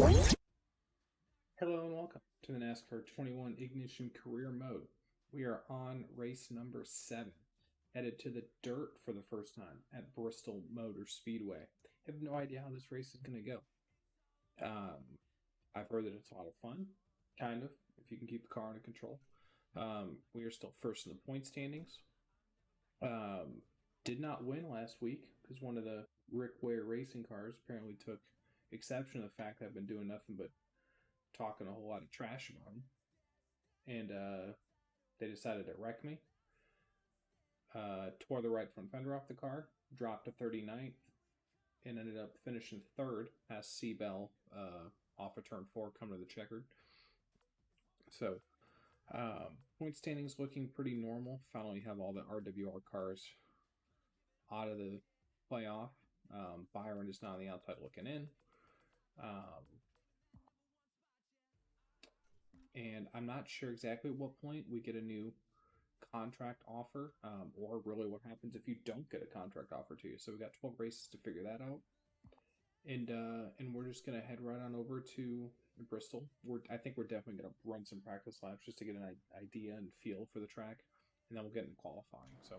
Hello and welcome to the NASCAR 21 Ignition Career Mode. We are on race number 7, headed to the dirt for the first time at Bristol Motor Speedway. I have no idea how this race is going to go. I've heard that it's a lot of fun, kind of, if you can keep the car under control. We are still first in the point standings. Did not win last week because one of the Rick Ware racing cars apparently took exception to the fact that I've been doing nothing but talking a whole lot of trash about them, and they decided to wreck me. Tore the right front fender off the car, dropped to 39th, and ended up finishing third past Seabell off of turn 4 coming to the checkered. So point standings looking pretty normal. Finally have all the RWR cars out of the playoff. Byron is now on the outside looking in. And I'm not sure exactly at what point we get a new contract offer, or really what happens if you don't get a contract offer to you. So we've got 12 races to figure that out. And we're just going to head right on over to Bristol. I think we're definitely going to run some practice laps just to get an idea and feel for the track. And then we'll get into qualifying. So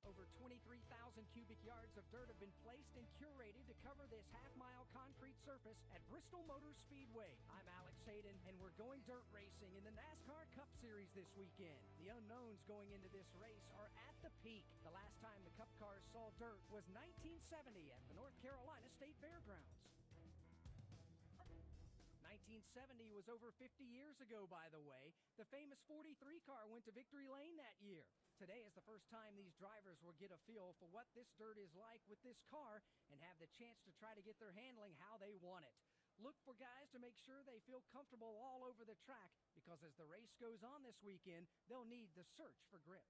Over 23,000 cubic yards of dirt have been placed and curated to cover this half-mile concrete surface at Bristol Motor Speedway. I'm Alex Hayden, and we're going dirt racing in the NASCAR Cup Series this weekend. The unknowns going into this race are at the peak. The last time the Cup cars saw dirt was 1970 at the North Carolina State Fairgrounds. 1970 was over 50 years ago, by the way. The famous 43 car went to victory lane that year. Today is the first time these drivers will get a feel for what this dirt is like with this car and have the chance to try to get their handling how they want it. Look for guys to make sure they feel comfortable all over the track, because as the race goes on this weekend, they'll need the search for grip.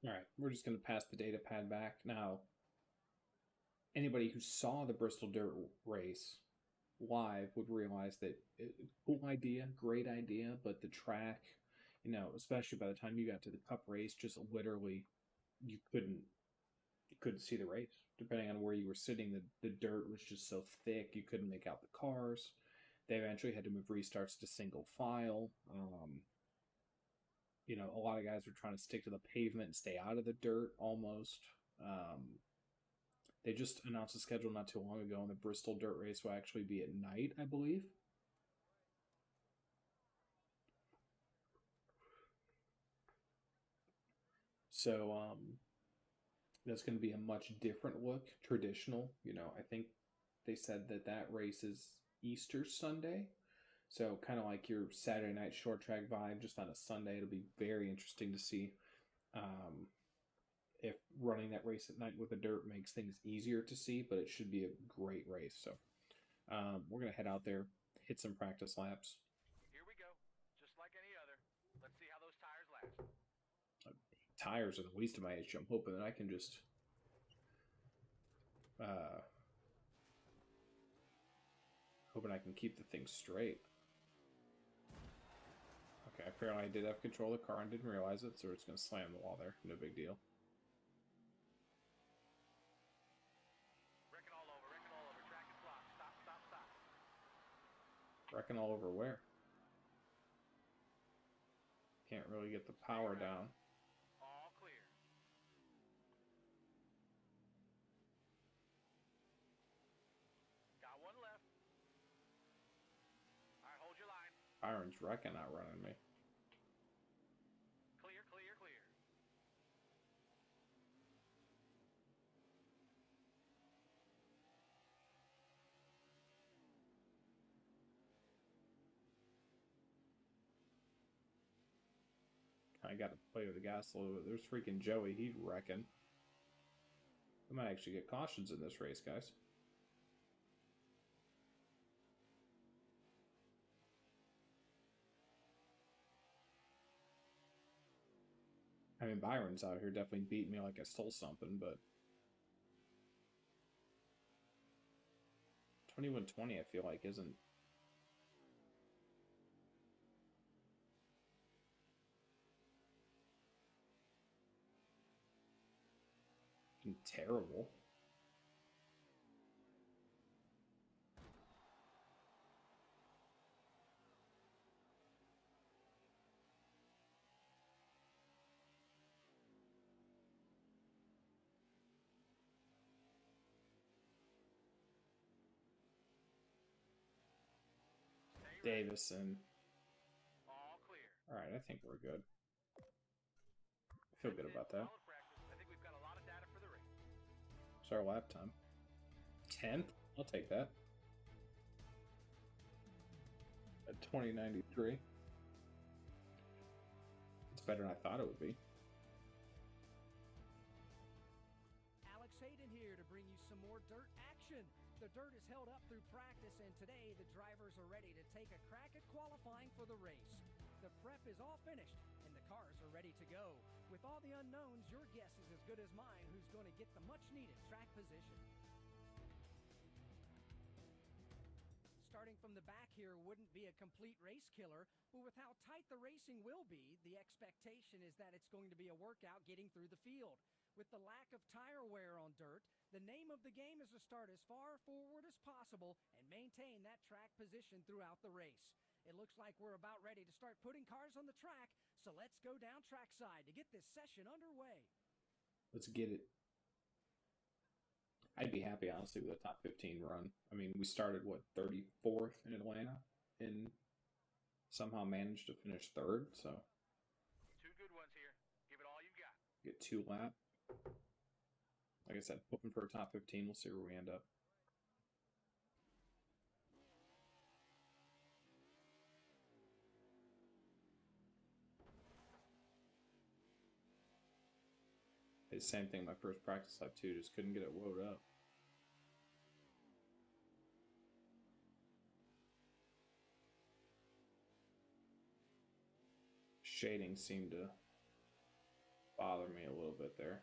all right, we're just going to pass the data pad back. Now, anybody who saw the Bristol Dirt race live would realize that cool idea, great idea, but the track, especially by the time you got to the Cup race, just literally you couldn't see the race. Depending on where you were sitting, the dirt was just so thick you couldn't make out the cars. They eventually had to move restarts to single file. A lot of guys were trying to stick to the pavement and stay out of the dirt almost. They just announced the schedule not too long ago, and the Bristol Dirt Race will actually be at night, I believe. So that's going to be a much different look, traditional. I think they said that race is Easter Sunday. So kind of like your Saturday night short track vibe, just on a Sunday. It'll be very interesting to see if running that race at night with the dirt makes things easier to see, but it should be a great race. So we're going to head out there, hit some practice laps. Here we go, just like any other. Let's see how those tires last. Tires are the least of my issue. I'm hoping that I can just hoping I can keep the thing straight. Okay, apparently I did have control of the car and didn't realize it, so it's going to slam the wall there. No big deal. Wrecking all over, track and block. Stop, stop, stop. Wrecking all over where? Can't really get the power down. All clear. Got one left. All right, hold your line. Byron's wrecking, not running me. Clear, clear, clear. I got to play with the gas a little bit. There's freaking Joey. He's wrecking. We might actually get cautions in this race, guys. I mean, Byron's out here definitely beating me like I stole something, but 21-20, I feel like, isn't terrible. Stay ready. Davison. All clear. All right, I think we're good. I feel good about that. Solid practice. I think we've got a lot of data for the race. It's our lap time. 10th? I'll take that. At 2093. It's better than I thought it would be. Alex Hayden here to bring you some more dirt action. The dirt is held up through practice, and today the drivers are ready to take a crack at qualifying for the race. The prep is all finished, and the cars are ready to go. With all the unknowns, your guess is as good as mine who's going to get the much-needed track position. Starting from the back here wouldn't be a complete race killer, but with how tight the racing will be, the expectation is that it's going to be a workout getting through the field. With the lack of tire wear on dirt, the name of the game is to start as far forward as possible and maintain that track position throughout the race. It looks like we're about ready to start putting cars on the track, so let's go down trackside to get this session underway. Let's get it. I'd be happy, honestly, with a top 15 run. I mean, we started, 34th in Atlanta, and somehow managed to finish 3rd, so. 2 good ones here. Give it all you've got. Get 2 lap. Like I said, hoping for a top 15. We'll see where we end up. It's the same thing my first practice lap too, just couldn't get it woed up. Shading seemed to bother me a little bit there.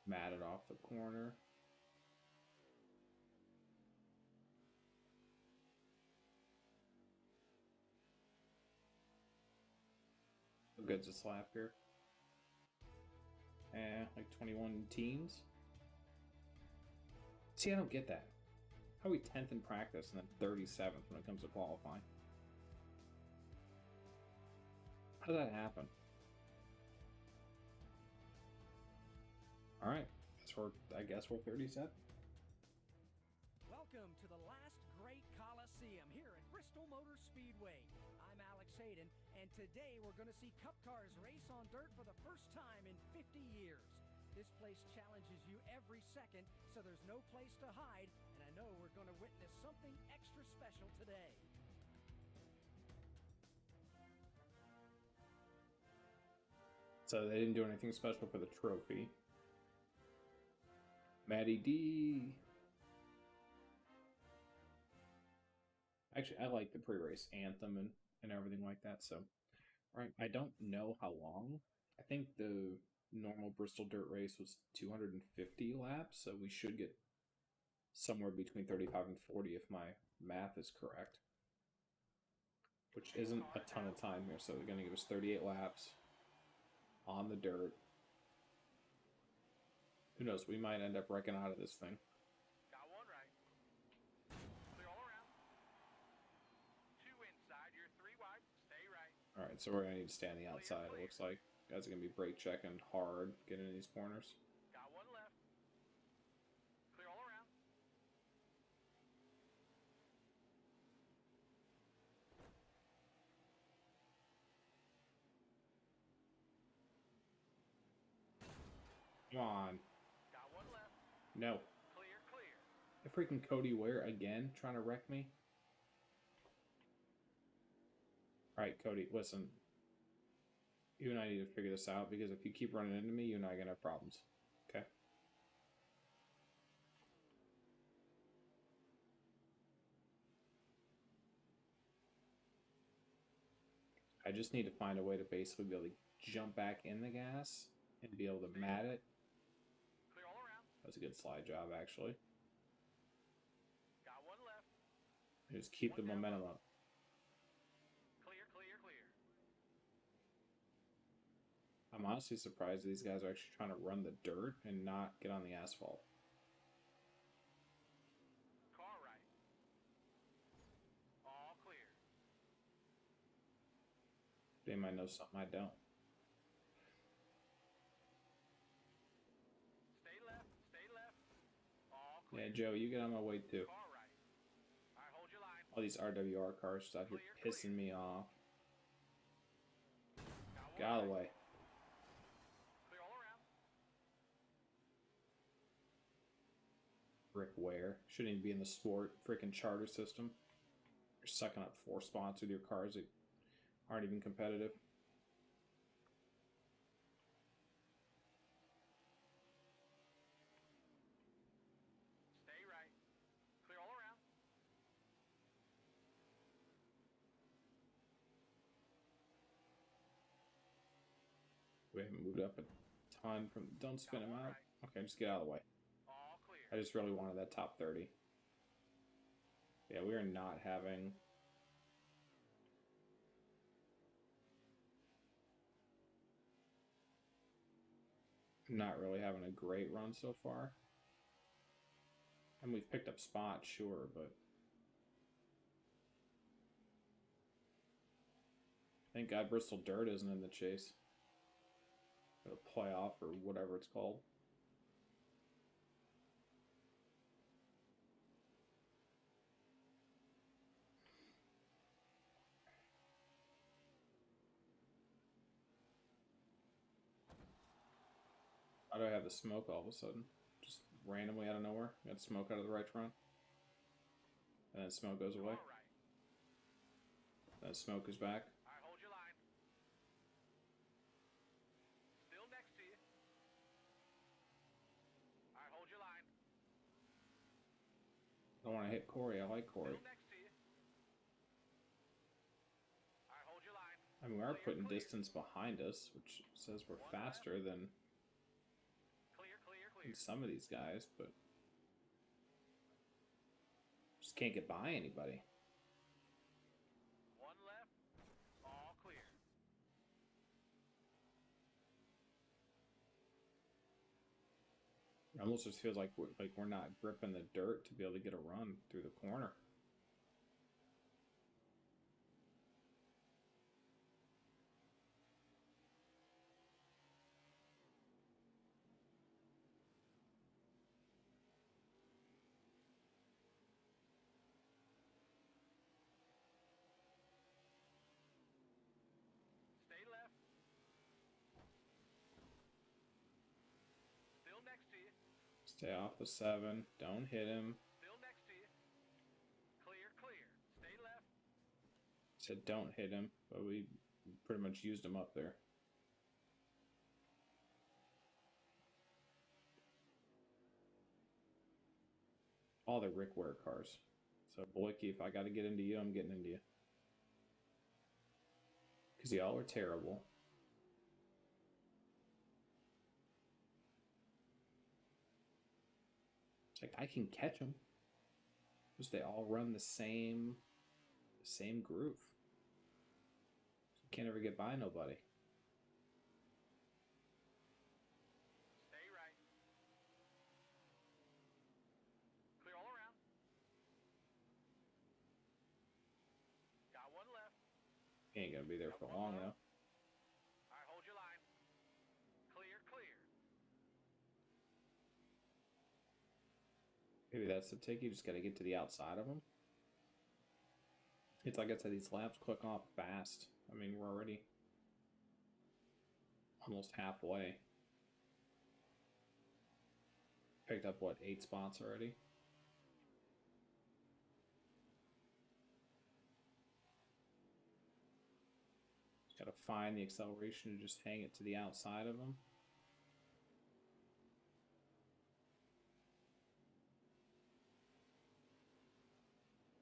Matted off the corner. How good's this lap here? Like 21 teens. See, I don't get that. How are we 10th in practice and then 37th when it comes to qualifying? How did that happen? All right, I guess we're 37th. Welcome to the last great Coliseum here at Bristol Motor Speedway. I'm Alex Hayden, and today we're going to see Cup cars race on dirt for the first time in 50 years. This place challenges you every second, so there's no place to hide, and I know we're going to witness something extra special today. So they didn't do anything special for the trophy. Matty D. Actually, I like the pre-race anthem and everything like that. So, all right, I don't know how long. I think the normal Bristol dirt race was 250 laps, so we should get somewhere between 35 and 40 if my math is correct. Which isn't a ton of time here, so they're going to give us 38 laps on the dirt. Who knows? We might end up wrecking out of this thing. Got one right. Clear all around. 2 inside. You're 3 wide. Stay right. All right, so we're going to need to stay on the outside, it looks like. Guys are going to be brake checking hard, getting in these corners. Got one left. Clear all around. Come on. Got one left. No. Clear, clear. The freaking Cody Ware again, trying to wreck me. All right, Cody, listen. You and I need to figure this out, because if you keep running into me, you and I are going to have problems. Okay? I just need to find a way to basically be able to jump back in the gas and be able to mat it. Clear all around. That was a good slide job, actually. Got one left. Just keep the momentum up. Clear, clear, clear. I'm honestly surprised these guys are actually trying to run the dirt and not get on the asphalt. Car right. All clear. They might know something I don't. Stay left, stay left. All clear. Yeah, Joe, you get on my way too. Car right. All right, hold your line. All these RWR cars just out here Clear, pissing me off. Got one Get out of the right. way. Clear all around. Rick Ware. Shouldn't even be in the sport freaking charter system. You're sucking up 4 spots with your cars that aren't even competitive. Stay right. Clear all around. We haven't moved up a ton from. Don't spin him out. Okay, just get out of the way. All clear. I just really wanted that top 30. Yeah, we are not having. Not really having a great run so far. And we've picked up spots, sure, but thank God Bristol Dirt isn't in the chase. Or the playoff or whatever it's called. How do I have the smoke all of a sudden? Just randomly out of nowhere? Got smoke out of the right front? And then smoke goes away? All right. Then smoke is back? All right, hold your line. Still next to you. All right, hold your line. I don't want to hit Corey. I like Corey. Still next to you. All right, hold your line. I mean, we are Clear, putting clear. distance behind us, which says we're One faster than Clear, clear, clear. some of these guys, but just can't get by anybody. One left. All clear. It almost just feels like we're not gripping the dirt to be able to get a run through the corner. Stay left. Still next to you. Stay off the 7. Don't hit him. Still next to you. Clear, clear. Stay left. Said don't hit him, but we pretty much used him up there. All the Rick Ware cars. So, Boyke, if I got to get into you, I'm getting into you. Because y'all are terrible. It's like, I can catch them. Just they all run the same groove. So can't ever get by nobody. Stay right. Clear all around. Got one left. He ain't gonna be there for long though. All right, hold your line. Clear, clear. Maybe that's the tick. You just got to get to the outside of them. It's like I said, these laps click off fast. I mean, we're already almost halfway. Picked up, what, 8 spots already? Got to find the acceleration and just hang it to the outside of them.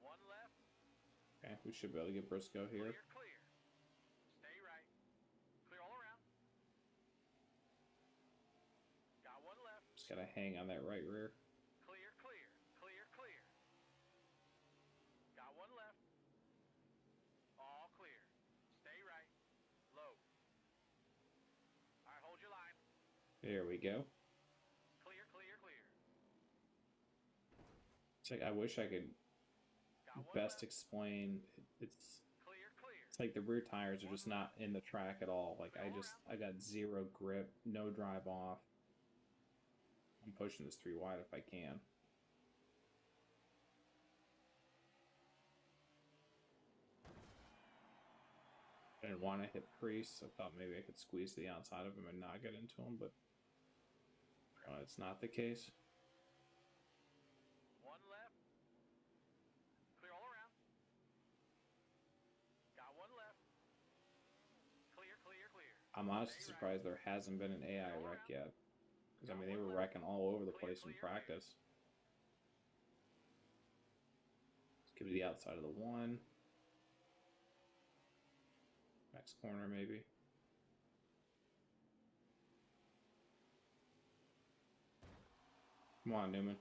One left. Okay, we should be able to get Briscoe here. Clear, clear. Stay right. Clear all around. gotta hang on that right rear. Clear, clear, clear, clear. Got one left. All clear. Stay right. Low. All right, hold your line. There we go. Clear, clear, clear. It's like I wish I could Got one best left. explain. It's Clear, clear. it's like the rear tires are just not in the track at all. Like I got zero grip, no drive off. I'm pushing this 3 wide if I can. I didn't want to hit crease. I thought maybe I could squeeze the outside of him and not get into him, but it's not the case. One left. Clear all around. Got one left. Clear, clear, clear. I'm honestly surprised there hasn't been an AI wreck yet. Because, I mean, they were wrecking all over the place in practice. Let's give it the outside of the 1. Next corner, maybe. Come on, Newman.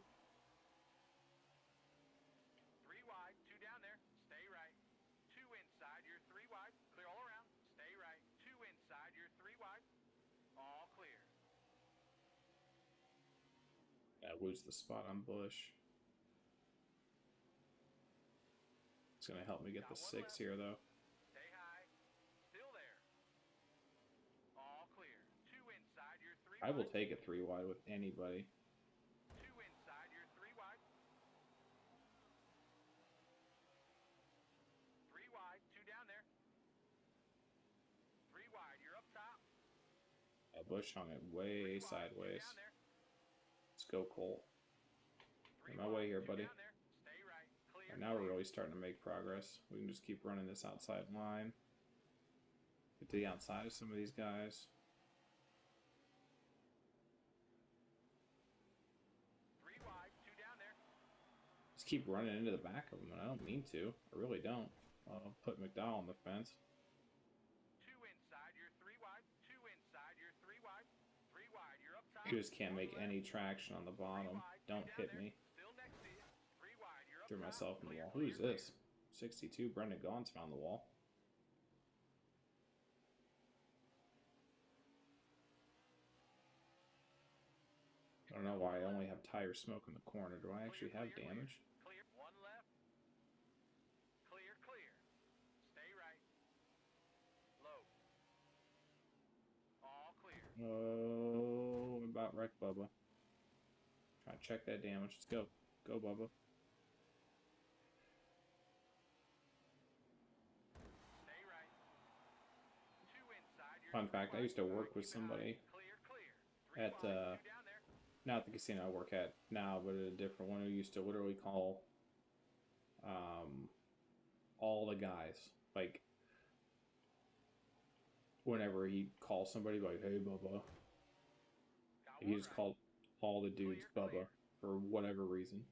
3 wide, 2 down there. Stay right. 2 inside, you're 3 wide. Clear all around. Stay right. 2 inside, you're 3 wide. All clear. I lose the spot on Bush. It's going to help me get the 6 here, though. Stay high. Still there. All clear. 2 inside, you're 3 wide. I will take a 3 wide with anybody. 2 inside, you're 3 wide. 3 wide, 2 down there. 3 wide, you're up top. Bush hung it way sideways. Let's go, Cole. In my way here, buddy. And now we're really starting to make progress. We can just keep running this outside line. Get to the outside of some of these guys. 3 wide, 2 down there. Just keep running into the back of them, and I don't mean to. I really don't. I'll put McDowell on the fence. 2 inside, you're 3 wide. 2 inside, you're 3 wide. 3 wide, you're up top. You just can't make any traction on the bottom. Don't hit me. Still next to you. 3 wide, you're up Threw top. myself in the wall. Who's this? 62. Brendan Gaughan's found the wall. I don't know why I only have tire smoke in the corner. Do I actually have damage? Clear. 1 left. Clear, clear. Stay right. Low. All clear. Oh, about wreck Bubba. Try to check that damage. Let's go. Go, Bubba. Stay right. 2 inside. Fun fact, I used to work with somebody Clear, clear. 3 at, wide, 2 down there. not the casino I work at now, but at a different one who used to literally call all the guys. Like, whenever he'd call somebody, like, hey, Bubba. He just called all the dudes Bubba for whatever reason.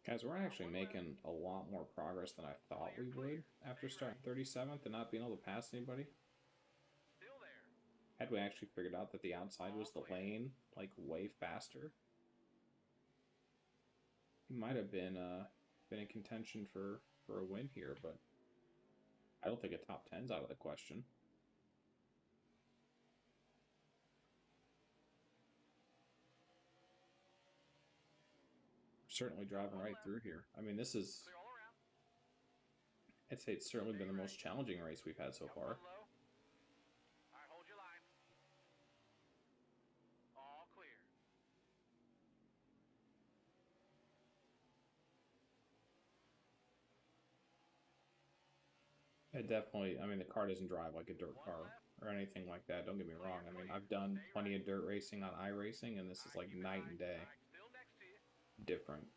Guys, we're actually making a lot more progress than I thought we would after starting 37th and not being able to pass anybody. Still there. Had we actually figured out that the outside was the lane, like, way faster, he might have been in contention for a win here, but I don't think a top 10's out of the question. Certainly driving right through here. I mean, this is, Clear all around. I'd say it's certainly been the most challenging race we've had so Got far. 1 low. All right, hold your line. All clear. It definitely, I mean, the car doesn't drive like a dirt car or anything like that. Don't get me wrong. I mean, I've done plenty of dirt racing on iRacing, and this is like night and day. All right, still next to you. Different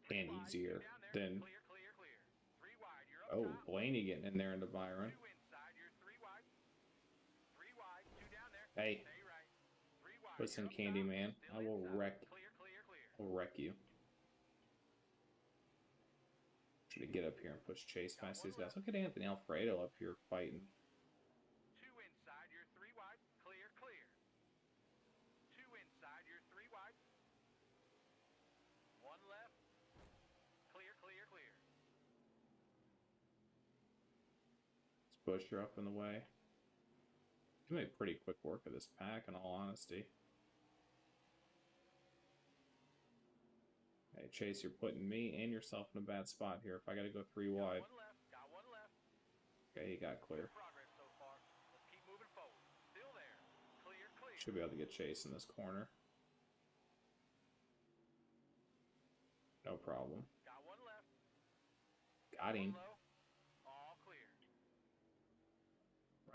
3 and wide, 2 easier down there. than, Clear, clear, clear. 3 wide, you're up oh, top. Blaney getting in there into 2 Byron. inside, you're 3 wide. 3 wide, 2 down there. Hey, Stay right. 3 wide. listen, you're up Candyman, top. I will Still wreck, inside. Clear, clear, clear. I'll wreck you. Should get up here and push Chase past these guys. Look at Anthony Alfredo up here fighting. 2 inside, you're 3 wide. Clear, clear. 2 inside, you're 3 wide. 1 left. Clear, clear, clear. This Busher up in the way. You made pretty quick work of this pack, in all honesty. Hey, Chase, you're putting me and yourself in a bad spot here if I got to go 3 wide. Got one left. Okay, he got clear. Progress so far. Let's keep moving forward. Still there. Clear, clear. Should be able to get Chase in this corner. No problem. Got one left. Got him. Low. All clear.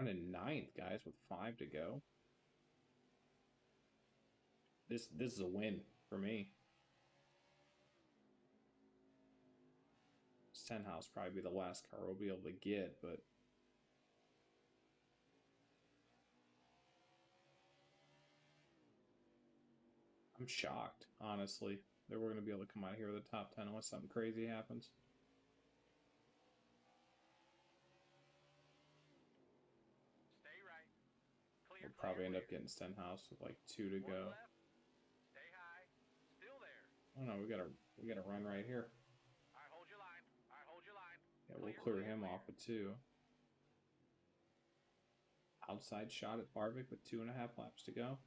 Running 9th, guys, with 5 to go. This is a win for me. Stenhouse probably be the last car we'll be able to get, but I'm shocked, honestly, that we're going to be able to come out here with the top 10 unless something crazy happens. Stay right. Clear, We'll probably clear, end up clear. getting Stenhouse with like 2 to 1 go. left. Stay high. Still there. Oh no, we gotta run right here. All right, hold your line. All right, hold your line. Yeah, we'll clear him off with 2. Outside shot at Harvick with 2.5 laps to go.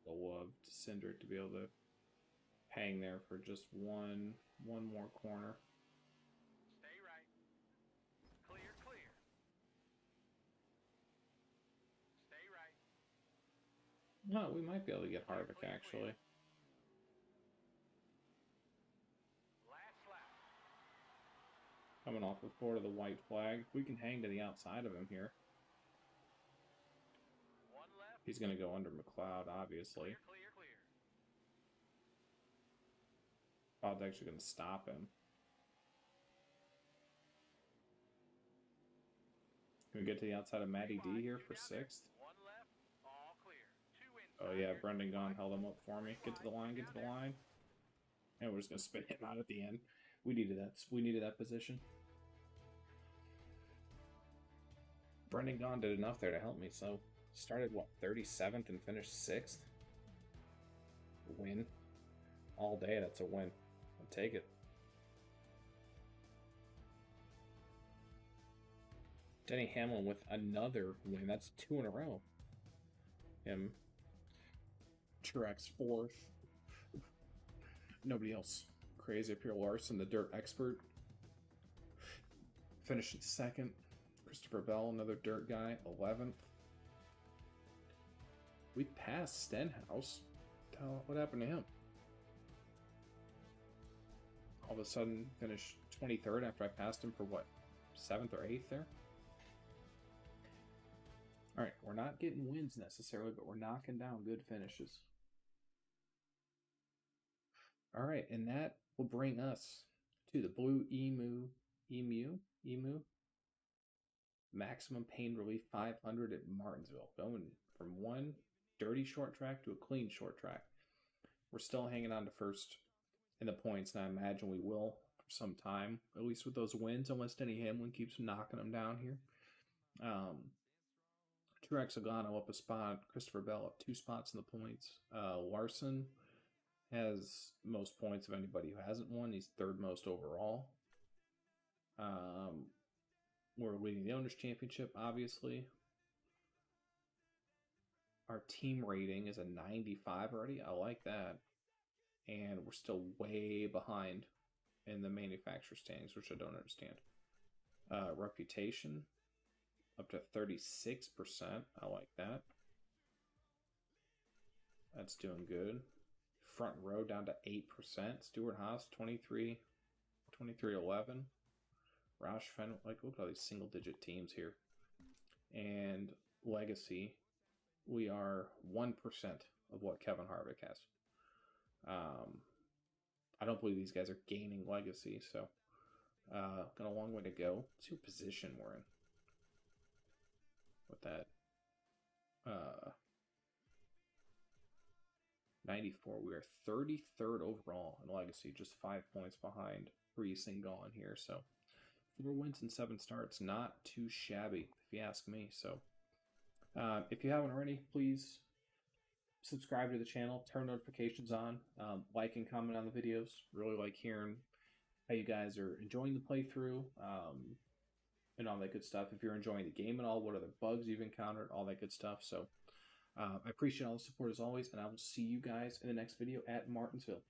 We'll love Cinder to be able to hang there for just one more corner. Stay right. Clear, clear. Stay right. No, we might be able to get Harvick actually. Last lap. Coming off the floor to the white flag. If we can hang to the outside of him here. 1 left. He's going to go under McLeod, obviously. Clear, clear, clear. McLeod's actually going to stop him. Can we get to the outside of Matty D here for 6th? 1 left. All clear. 2 inside. Oh yeah, Brendan Gaughan held him up for me. Get to the line, get to the line. And we're just going to spin him out at the end. We needed that position. Brendan Gaughan did enough there to help me, so started, what, 37th and finished 6th? Win. All day, that's a win. I'll take it. Denny Hamlin with another win. That's 2 in a row. Him. Truex 4th. Nobody else crazy up here. Larson, the dirt expert, finishing 2nd. Christopher Bell, another dirt guy, 11th. We passed Stenhouse. What happened to him? All of a sudden, finished 23rd after I passed him for what, 7th or 8th there? All right, we're not getting wins necessarily, but we're knocking down good finishes. All right, and that will bring us to the Blue Emu Maximum Pain Relief 500 at Martinsville, going from one dirty short track to a clean short track. We're still hanging on to first in the points, and I imagine we will for some time, at least with those wins, unless Denny Hamlin keeps knocking them down here. Truex Logano up a spot, Christopher Bell up 2 spots in the points. Larson has most points of anybody who hasn't won. He's 3rd most overall. We're leading the Owners' Championship, obviously. Our team rating is a 95 already. I like that. And we're still way behind in the manufacturer standings, which I don't understand. Reputation up to 36%. I like that. That's doing good. Front row down to 8%. Stuart Haas 23-11. Roush Fenwick, like, look at all these single-digit teams here. And legacy, we are 1% of what Kevin Harvick has. I don't believe these guys are gaining legacy, so got a long way to go. Let's see what position we're in with that. 94. We are 33rd overall in Legacy, just 5 points behind Reese and Gone here. So 4 wins and 7 starts, not too shabby, if you ask me. So if you haven't already, please subscribe to the channel, turn notifications on, like and comment on the videos. Really like hearing how you guys are enjoying the playthrough, and all that good stuff. If you're enjoying the game at all, what other bugs you've encountered, all that good stuff. So I appreciate all the support as always, and I will see you guys in the next video at Martinsville.